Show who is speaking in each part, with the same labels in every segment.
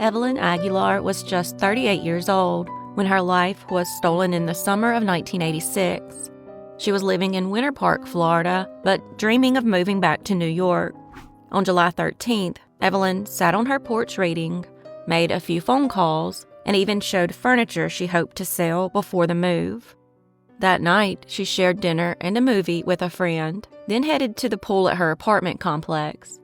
Speaker 1: Eveline Aguilar was just 38 years old when her life was stolen in the summer of 1986. She was living in Winter Park, Florida, but dreaming of moving back to New York. On July 13th, Eveline sat on her porch reading, made a few phone calls, and even showed furniture she hoped to sell before the move. That night, she shared dinner and a movie with a friend, then headed to the pool at her apartment complex.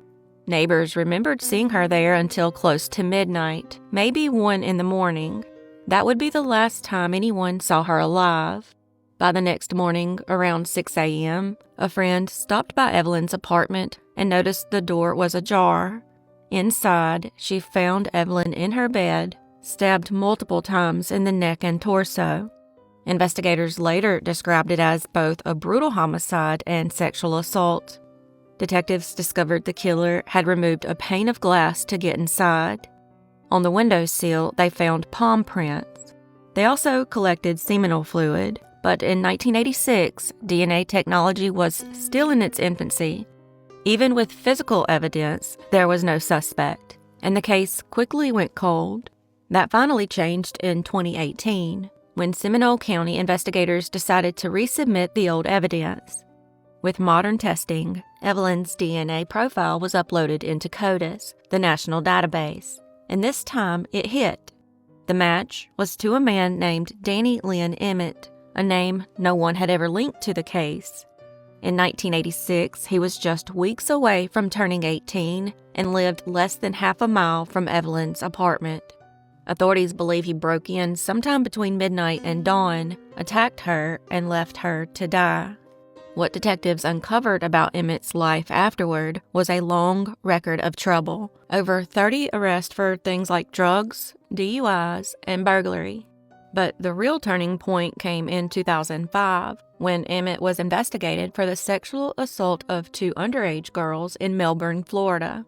Speaker 1: Neighbors remembered seeing her there until close to midnight, maybe 1 in the morning. That would be the last time anyone saw her alive. By the next morning, around 6 a.m., a friend stopped by Eveline's apartment and noticed the door was ajar. Inside, she found Eveline in her bed, stabbed multiple times in the neck and torso. Investigators later described it as both a brutal homicide and sexual assault. Detectives discovered the killer had removed a pane of glass to get inside. On the windowsill, they found palm prints. They also collected seminal fluid, but in 1986, DNA technology was still in its infancy. Even with physical evidence, there was no suspect, and the case quickly went cold. That finally changed in 2018, when Seminole County investigators decided to resubmit the old evidence. With modern testing, Eveline's DNA profile was uploaded into CODIS, the national database, and this time it hit. The match was to a man named Danny Lynn Emitt, a name no one had ever linked to the case. In 1986, he was just weeks away from turning 18 and lived less than half a mile from Eveline's apartment. Authorities believe he broke in sometime between midnight and dawn, attacked her, and left her to die. What detectives uncovered about Emitt's life afterward was a long record of trouble. Over 30 arrests for things like drugs, DUIs, and burglary. But the real turning point came in 2005, when Emitt was investigated for the sexual assault of 2 underage girls in Melbourne, Florida.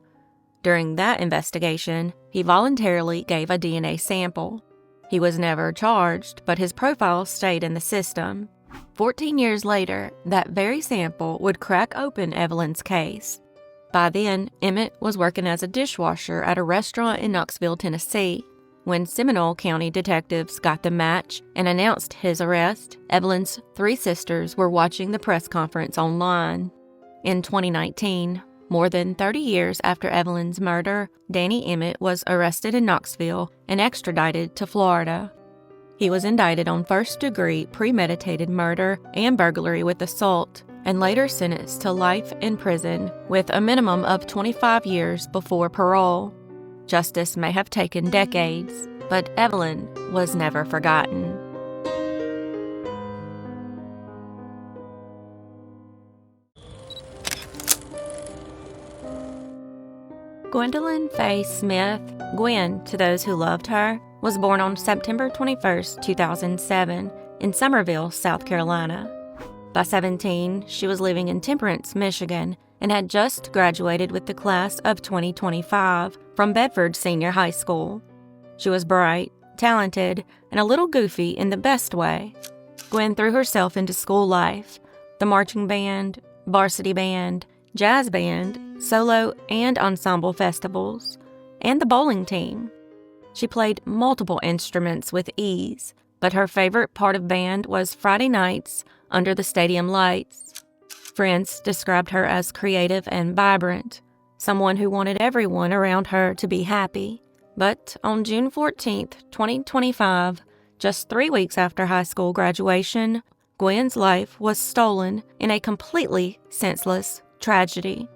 Speaker 1: During that investigation, he voluntarily gave a DNA sample. He was never charged, but his profile stayed in the system. 14 years later, that very sample would crack open Eveline's case. By then, Emitt was working as a dishwasher at a restaurant in Knoxville, Tennessee. When Seminole County detectives got the match and announced his arrest, Eveline's 3 sisters were watching the press conference online. In 2019, more than 30 years after Eveline's murder, Danny Emitt was arrested in Knoxville and extradited to Florida. He was indicted on first-degree premeditated murder and burglary with assault, and later sentenced to life in prison with a minimum of 25 years before parole. Justice may have taken decades, but Eveline was never forgotten. Gwendolyn Faye Smith, Gwen to those who loved her, was born on September 21, 2007, in Summerville, South Carolina. By 17, she was living in Temperance, Michigan, and had just graduated with the class of 2025 from Bedford Senior High School. She was bright, talented, and a little goofy in the best way. Gwen threw herself into school life, the marching band, varsity band, jazz band, solo and ensemble festivals, and the bowling team. She played multiple instruments with ease, but her favorite part of band was Friday nights under the stadium lights. Friends described her as creative and vibrant, someone who wanted everyone around her to be happy. But on June 14, 2025, just 3 weeks after high school graduation, Gwen's life was stolen in a completely senseless tragedy.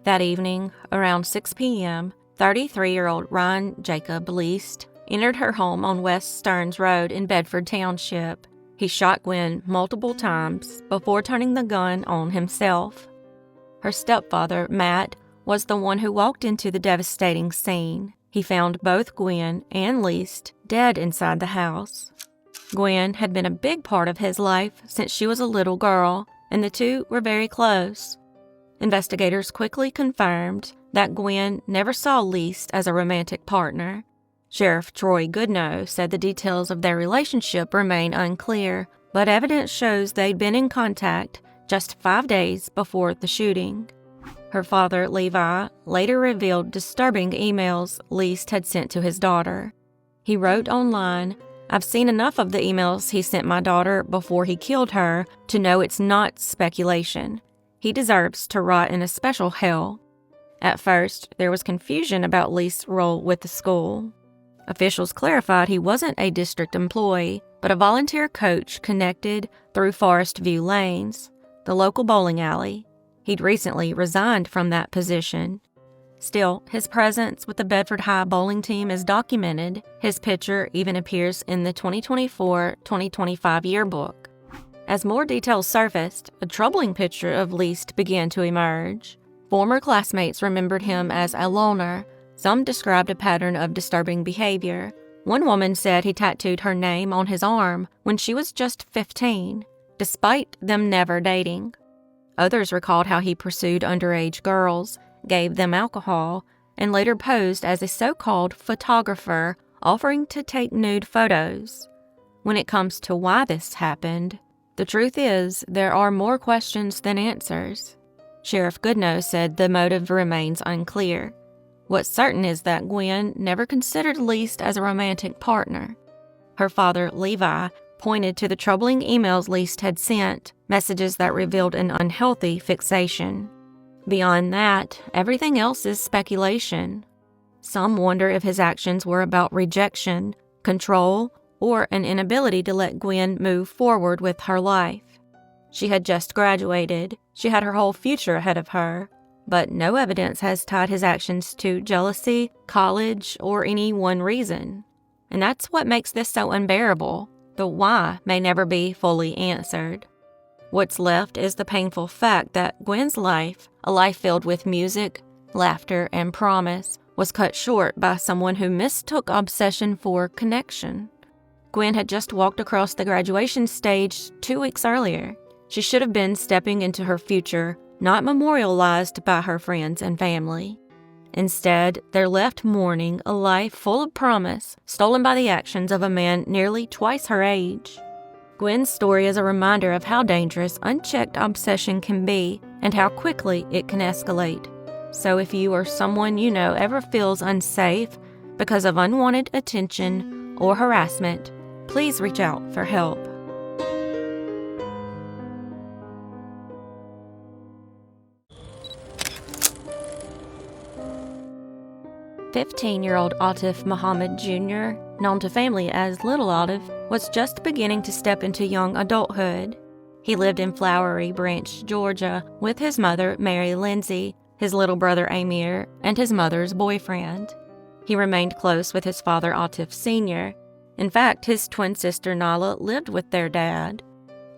Speaker 1: That evening, around 6 p.m., 33-year-old Ryne Jacob Leist entered her home on West Stearns Road in Bedford Township. He shot Gwen multiple times before turning the gun on himself. Her stepfather, Matt, was the one who walked into the devastating scene. He found both Gwen and Leist dead inside the house. Gwen had been a big part of his life since she was a little girl, and the two were very close. Investigators quickly confirmed that Gwen never saw Leist as a romantic partner. Sheriff Troy Goodnow said the details of their relationship remain unclear, but evidence shows they'd been in contact just 5 days before the shooting. Her Her father, Levi, later revealed disturbing emails Leist had sent to his daughter. He wrote online, "I've seen enough of the emails he sent my daughter before he killed her to know it's not speculation. He deserves to rot in a special hell." At first, there was confusion about Leist's role with the school. Officials clarified he wasn't a district employee, but a volunteer coach connected through Forest View Lanes, the local bowling alley. He'd recently resigned from that position. Still, his presence with the Bedford High bowling team is documented. His picture even appears in the 2024-2025 yearbook. As more details surfaced, a troubling picture of Leist began to emerge. Former classmates remembered him as a loner. Some described a pattern of disturbing behavior. One woman said he tattooed her name on his arm when she was just 15, despite them never dating. Others recalled how he pursued underage girls, gave them alcohol, and later posed as a so-called photographer, offering to take nude photos. When it comes to why this happened, the truth is there are more questions than answers. Sheriff Goodnow said the motive remains unclear. What's certain is that Gwen never considered Leist as a romantic partner. Her father, Levi, pointed to the troubling emails Leist had sent, messages that revealed an unhealthy fixation. Beyond that, everything else is speculation. Some wonder if his actions were about rejection, control, or an inability to let Gwen move forward with her life. She had just graduated. She had her whole future ahead of her. But no evidence has tied his actions to jealousy, college, or any one reason. And that's what makes this so unbearable. The why may never be fully answered. What's left is the painful fact that Gwen's life, a life filled with music, laughter, and promise, was cut short by someone who mistook obsession for connection. Gwen had just walked across the graduation stage 2 weeks earlier. She should have been stepping into her future, not memorialized by her friends and family. Instead, they're left mourning a life full of promise, stolen by the actions of a man nearly twice her age. Gwen's story is a reminder of how dangerous unchecked obsession can be and how quickly it can escalate. So if you or someone you know ever feels unsafe because of unwanted attention or harassment, please reach out for help. "15-year-old Atif Muhammad Jr., known to family as Little Atif, was just beginning to step into young adulthood. He lived in Flowery Branch, Georgia, with his mother, Mary Lindsay, his little brother, Amir, and his mother's boyfriend. He remained close with his father, Atif Sr. In fact, his twin sister, Nala, lived with their dad.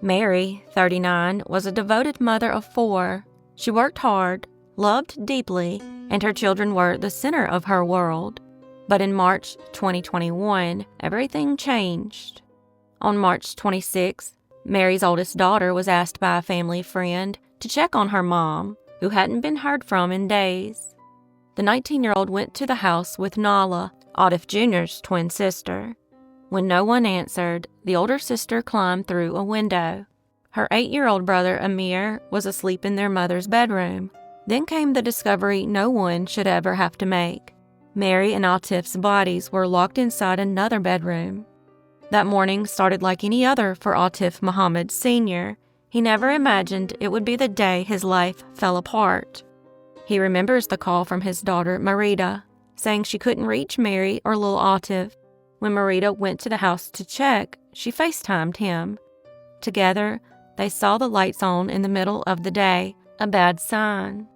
Speaker 1: Mary, 39, was a devoted mother of 4. She worked hard, loved deeply, and her children were the center of her world. But in March 2021, everything changed. On March 26, Mary's oldest daughter was asked by a family friend to check on her mom, who hadn't been heard from in days. The 19-year-old went to the house with Nala, Atif Jr.'s twin sister. When no one answered, the older sister climbed through a window. Her 8-year-old brother, Amir, was asleep in their mother's bedroom. Then came the discovery no one should ever have to make. Mary and Atif's bodies were locked inside another bedroom. That morning started like any other for Atif Muhammad Sr. He never imagined it would be the day his life fell apart. He remembers the call from his daughter, Marita, saying she couldn't reach Mary or Lil Atif. When Marita went to the house to check, she FaceTimed him. Together, they saw the lights on in the middle of the day, a bad sign.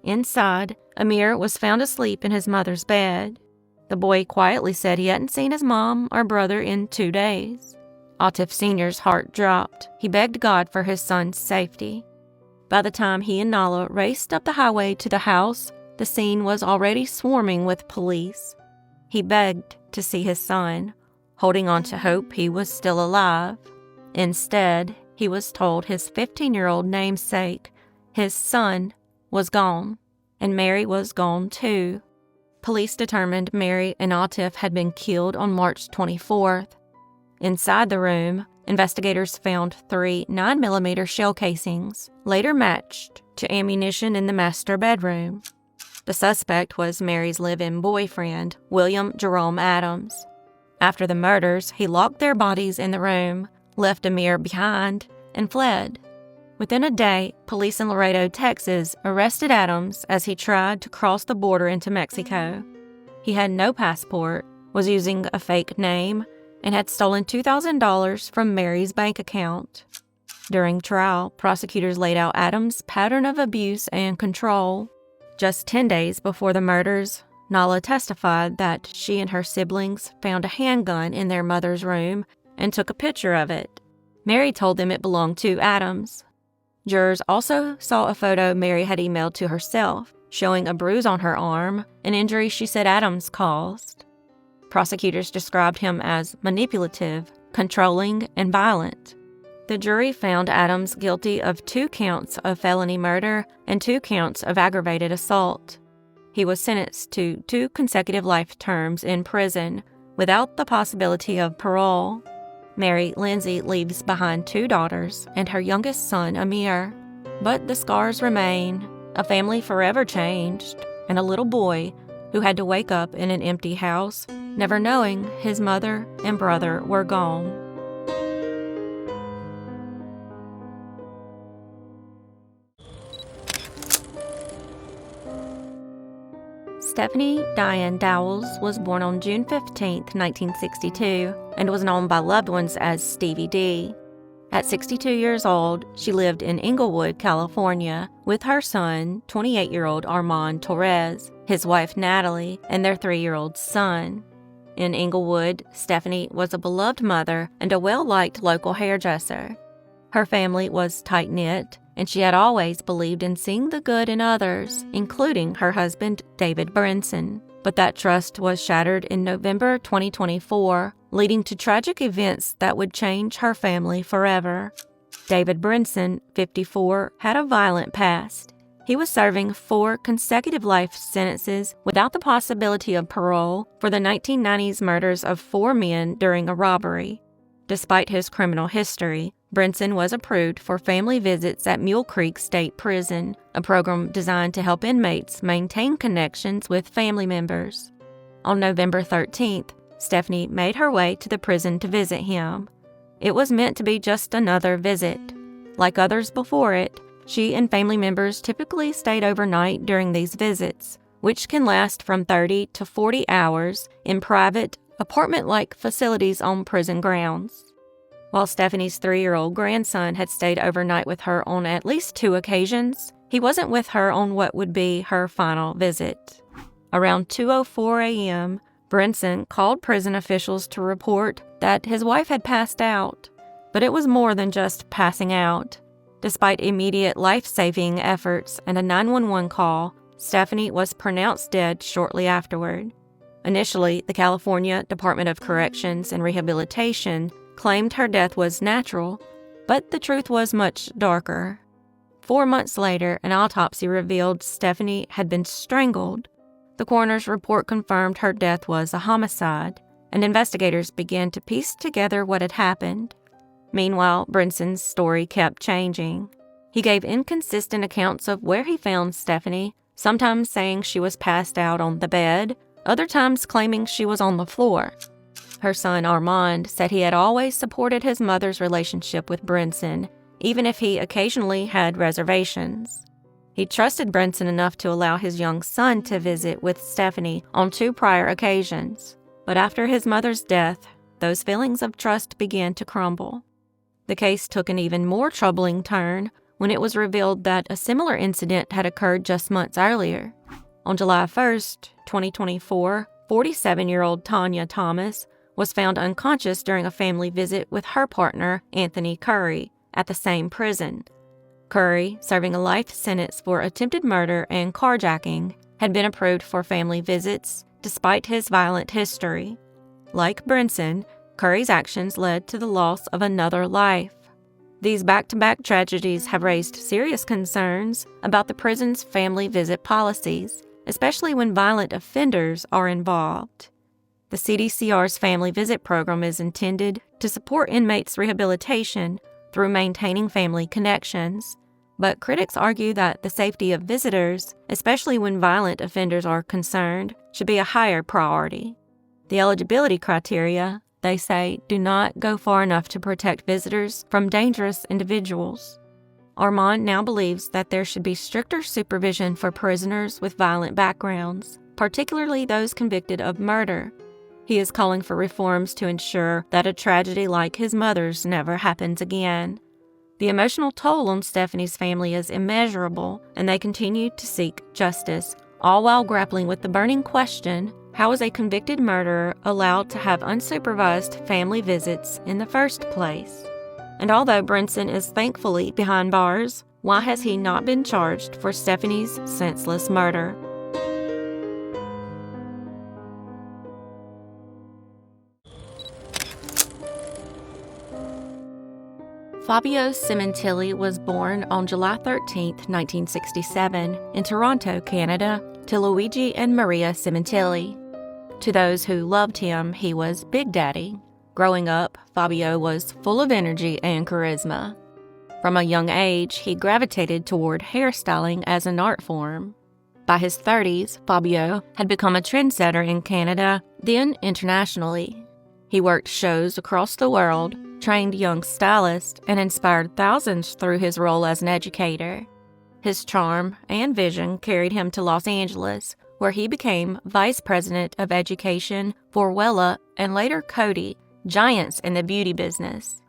Speaker 1: Inside, Amir was found asleep in his mother's bed. The boy quietly said he hadn't seen his mom or brother in 2 days. Atif Sr.'s heart dropped. He begged God for his son's safety. By the time he and Nala raced up the highway to the house, the scene was already swarming with police. He begged to see his son, holding on to hope he was still alive. Instead, he was told his 15-year-old namesake, his son, was gone, and Mary was gone too. Police determined Mary and Atif had been killed on March 24th. Inside the room, investigators found 3 9mm shell casings, later matched to ammunition in the master bedroom. The suspect was Mary's live-in boyfriend, William Jerome Adams. After the murders, he locked their bodies in the room, left Amir behind, and fled. Within a day, police in Laredo, Texas, arrested Adams as he tried to cross the border into Mexico. He had no passport, was using a fake name, and had stolen $2,000 from Mary's bank account. During trial, prosecutors laid out Adams' pattern of abuse and control. Just 10 days before the murders, Nala testified that she and her siblings found a handgun in their mother's room and took a picture of it. Mary told them it belonged to Adams. Jurors also saw a photo Mary had emailed to herself, showing a bruise on her arm, an injury she said Adams caused. Prosecutors described him as manipulative, controlling, and violent. The jury found Adams guilty of 2 counts of felony murder and 2 counts of aggravated assault. He was sentenced to 2 consecutive life terms in prison without the possibility of parole. Mary Lindsay leaves behind 2 daughters and her youngest son, Amir. But the scars remain, a family forever changed, and a little boy who had to wake up in an empty house, never knowing his mother and brother were gone. Stephanie Diane Dowells was born on June 15, 1962, and was known by loved ones as Stevi D. At 62 years old, she lived in Inglewood, California, with her son, 28-year-old Armand Torres, his wife Natalie, and their 3-year-old son. In Inglewood, Stephanie was a beloved mother and a well-liked local hairdresser. Her family was tight-knit, and she had always believed in seeing the good in others, including her husband, David Brinson. But that trust was shattered in November 2024, leading to tragic events that would change her family forever. David Brinson, 54, had a violent past. He was serving 4 consecutive life sentences without the possibility of parole for the 1990s murders of 4 men during a robbery. Despite his criminal history, Brinson was approved for family visits at Mule Creek State Prison, a program designed to help inmates maintain connections with family members. On November 13th, Stephanie made her way to the prison to visit him. It was meant to be just another visit. Like others before it, she and family members typically stayed overnight during these visits, which can last from 30 to 40 hours in private, apartment-like facilities on prison grounds. While Stephanie's 3-year-old grandson had stayed overnight with her on at least 2 occasions, he wasn't with her on what would be her final visit. Around 2:04 a.m., Brinson called prison officials to report that his wife had passed out, but it was more than just passing out. Despite immediate life-saving efforts and a 911 call, Stephanie was pronounced dead shortly afterward. Initially, the California Department of Corrections and Rehabilitation claimed her death was natural, but the truth was much darker. 4 months later, an autopsy revealed Stephanie had been strangled. The coroner's report confirmed her death was a homicide, and investigators began to piece together what had happened. Meanwhile, Brinson's story kept changing. He gave inconsistent accounts of where he found Stephanie, sometimes saying she was passed out on the bed, other times claiming she was on the floor. Her son Armand said he had always supported his mother's relationship with Brinson, even if he occasionally had reservations. He trusted Brinson enough to allow his young son to visit with Stephanie on 2 prior occasions. But after his mother's death, those feelings of trust began to crumble. The case took an even more troubling turn when it was revealed that a similar incident had occurred just months earlier. On July 1st, 2024, 47-year-old Tanya Thomas was found unconscious during a family visit with her partner, Anthony Curry, at the same prison. Curry, serving a life sentence for attempted murder and carjacking, had been approved for family visits despite his violent history. Like Brinson, Curry's actions led to the loss of another life. These back-to-back tragedies have raised serious concerns about the prison's family visit policies, especially when violent offenders are involved. The CDCR's Family Visit Program is intended to support inmates' rehabilitation through maintaining family connections, but critics argue that the safety of visitors, especially when violent offenders are concerned, should be a higher priority. The eligibility criteria, they say, do not go far enough to protect visitors from dangerous individuals. Armand now believes that there should be stricter supervision for prisoners with violent backgrounds, particularly those convicted of murder. He is calling for reforms to ensure that a tragedy like his mother's never happens again. The emotional toll on Stephanie's family is immeasurable, and they continue to seek justice, all while grappling with the burning question: how is a convicted murderer allowed to have unsupervised family visits in the first place? And although Brinson is thankfully behind bars, why has he not been charged for Stephanie's senseless murder? Fabio Sementilli was born on July 13, 1967, in Toronto, Canada, to Luigi and Maria Sementilli. To those who loved him, he was Big Daddy. Growing up, Fabio was full of energy and charisma. From a young age, he gravitated toward hairstyling as an art form. By his 30s, Fabio had become a trendsetter in Canada, then internationally. He worked shows across the world, trained young stylists, and inspired thousands through his role as an educator. His charm and vision carried him to Los Angeles, where he became Vice President of Education for Wella and later Coty, giants in the beauty business.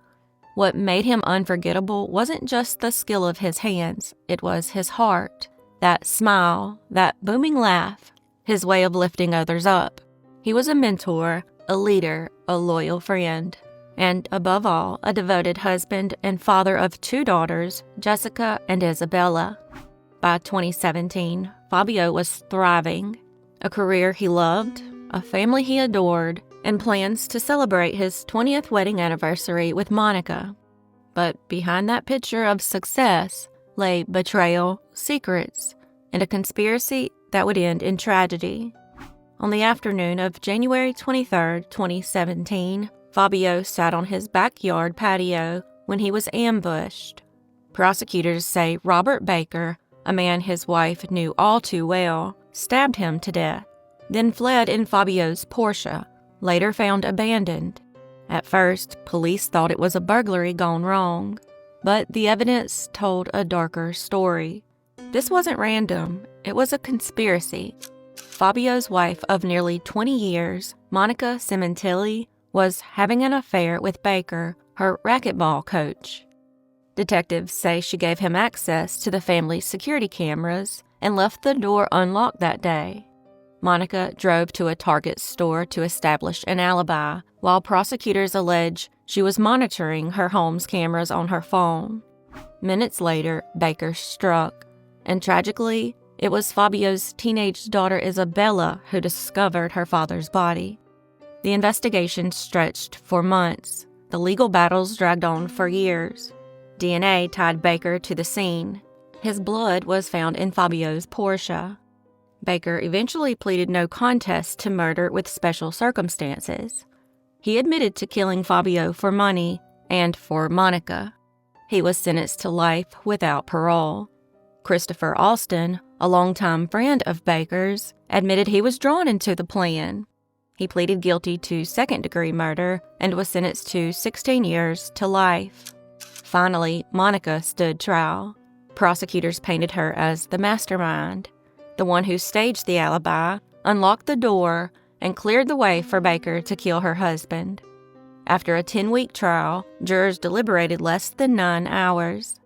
Speaker 1: What made him unforgettable wasn't just the skill of his hands, it was his heart, that smile, that booming laugh, his way of lifting others up. He was a mentor, a leader, a loyal friend, and above all, a devoted husband and father of 2 daughters, Jessica and Isabella. By 2017, Fabio was thriving, a career he loved, a family he adored, and plans to celebrate his 20th wedding anniversary with Monica. But behind that picture of success lay betrayal, secrets, and a conspiracy that would end in tragedy. On the afternoon of January 23, 2017, Fabio sat on his backyard patio when he was ambushed. Prosecutors say Robert Baker, a man his wife knew all too well, stabbed him to death, then fled in Fabio's Porsche, later found abandoned. At first, police thought it was a burglary gone wrong, but the evidence told a darker story. This wasn't random, it was a conspiracy. Fabio's wife of nearly 20 years, Monica Sementilli, was having an affair with Baker, her racquetball coach. Detectives say she gave him access to the family's security cameras and left the door unlocked that day. Monica drove to a Target store to establish an alibi, while prosecutors allege she was monitoring her home's cameras on her phone. Minutes later, Baker struck, and tragically, it was Fabio's teenage daughter Isabella who discovered her father's body. The investigation stretched for months. The legal battles dragged on for years. DNA tied Baker to the scene. His blood was found in Fabio's Porsche. Baker eventually pleaded no contest to murder with special circumstances. He admitted to killing Fabio for money and for Monica. He was sentenced to life without parole. Christopher Alston, a longtime friend of Baker's, admitted he was drawn into the plan. He pleaded guilty to second-degree murder and was sentenced to 16 years to life. Finally, Monica stood trial. Prosecutors painted her as the mastermind, the one who staged the alibi, unlocked the door, and cleared the way for Baker to kill her husband. After a 10-week trial, jurors deliberated less than 9 hours.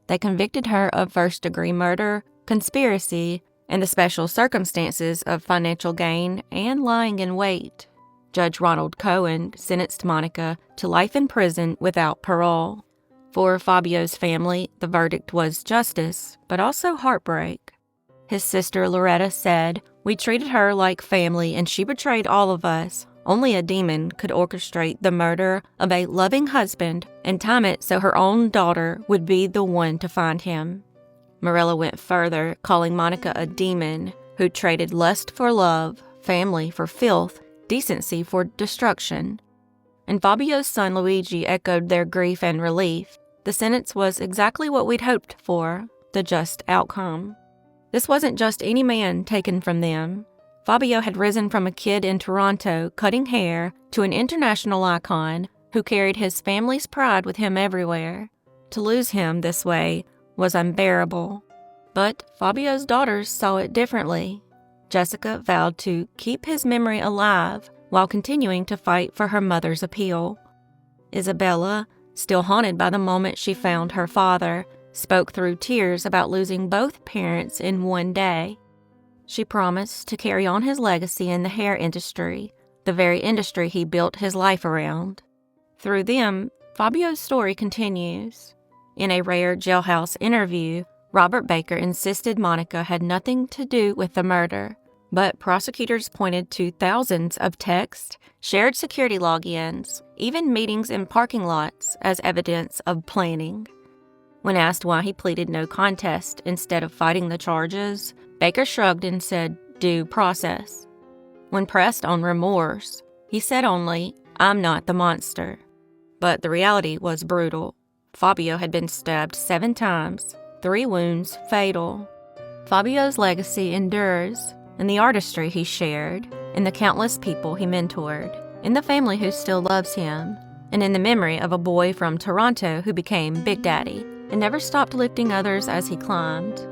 Speaker 1: They convicted her of first-degree murder, conspiracy, and the special circumstances of financial gain and lying in wait. Judge Ronald Cohen sentenced Monica to life in prison without parole. For Fabio's family, the verdict was justice, but also heartbreak. His sister Loretta said, "We treated her like family and she betrayed all of us. Only a demon could orchestrate the murder of a loving husband and time it so her own daughter would be the one to find him." Morella went further, calling Monica a demon who traded lust for love, family for filth, decency for destruction. And Fabio's son Luigi echoed their grief and relief. The sentence was exactly what we'd hoped for, the just outcome. This wasn't just any man taken from them. Fabio had risen from a kid in Toronto cutting hair to an international icon who carried his family's pride with him everywhere. To lose him this way was unbearable. But Fabio's daughters saw it differently. Jessica vowed to keep his memory alive while continuing to fight for her mother's appeal. Isabella, still haunted by the moment she found her father, spoke through tears about losing both parents in one day. She promised to carry on his legacy in the hair industry, the very industry he built his life around. Through them, Fabio's story continues. In a rare jailhouse interview, Robert Baker insisted Monica had nothing to do with the murder, but prosecutors pointed to thousands of texts, shared security logins, even meetings in parking lots as evidence of planning. When asked why he pleaded no contest instead of fighting the charges, Baker shrugged and said, "Due process." When pressed on remorse, he said only, "I'm not the monster." But the reality was brutal. Fabio had been stabbed 7 times, 3 wounds fatal. Fabio's legacy endures in the artistry he shared, in the countless people he mentored, in the family who still loves him, and in the memory of a boy from Toronto who became Big Daddy and never stopped lifting others as he climbed.